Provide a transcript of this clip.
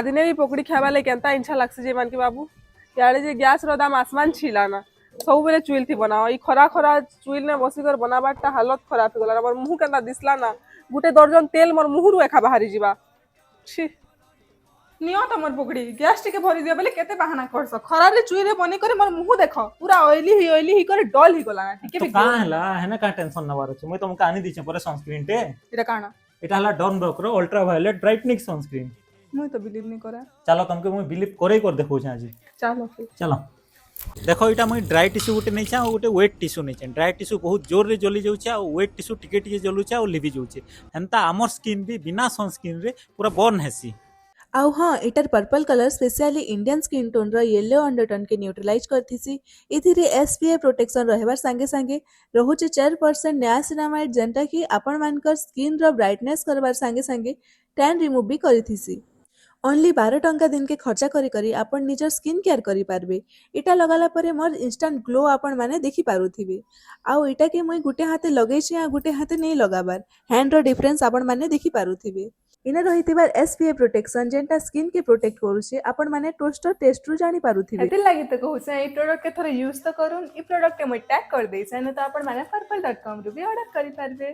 दिने भी पकड़ी खावा ले केंता इच्छा लागसी जे मान के बाबू यारे जे गैस रो दाम आसमान छिला ना सब बेले चुइल थी बनाओ ई खरा खरा चुइल ने बसी कर बनाबाटा हालत खराब हो गला मोर मुंह केंता दिसला ना गुटे दर्जन तेल मोर मुहरु एखा बाहरी जीवा छी नियो त मोर पकड़ी गैस टिके भरी दियो बेले केते बहाना करस खरा रे चुइले बने करे मोर मुंह देखो पूरा ऑयली ही करे डल ही गला ना टिके तो भी का हला हेना का टेंशन नवार अछि मैं तुमका आनी दिछे पर सनस्क्रीन टे एटा काना एटा हला डॉन ब्रोक रो अल्ट्रा वायलेट ब्राइटनिंग सनस्क्रीन मुई तो बिलीव नहीं करा चलो तुमके मैं बिलीव करे कर देखो आज चलो फिर चलो देखो इटा मुई ड्राई टिश्यू गुटे नहीं छा गोटे वेट टिश्यू नहीं छा ड्राई टिश्यू बहुत जोर रे जली जाउछे आ वेट टिश्यू टिके टिके जलुछे आ लिभि जाउछे हेंता हमर स्किन भी बिना सनस्क्रीन रे पूरा बर्न हेसी आउ हाँ एटार purple colour specially Indian skin tone रो येलो अंडरटोन के न्यूट्रलाइज करथिसी इथिरे एसपीएफ प्रोटेक्शन रहबार संगे संगे रहुचे 4% नियासिनामाइड जेंटा कि आपण मानकर स्किन रो ब्राइटनेस करबार संगे संगे टैन रिमूव भी करिथिसी ओनली 12 टंका दिन के खर्चा करी करी आपण निजर स्किन केयर करी पारबे इटा लगाला परे मोर इंस्टेंट ग्लो आपण माने देखि पारुथिबे आउ इटा के मुई गुटे हाथे लगै छी आ गुटे हाथे नहीं लगाबार हैंड रो डिफरेंस आपण माने देखि पारुथिबे इने रहितिबार एसपीएफ प्रोटेक्शन जेंटा स्किन के प्रोटेक्ट करूछे आपण माने टोस्टर टेस्ट रु जानि पारुथिबे हेतिल लागि त कहूछ ए प्रोडक्ट के थोड़ा यूज तो करूँ ई प्रोडक्ट के मैं टैग कर देइछ न तो आपण माने purple.com रु भी ऑर्डर करी पारबे।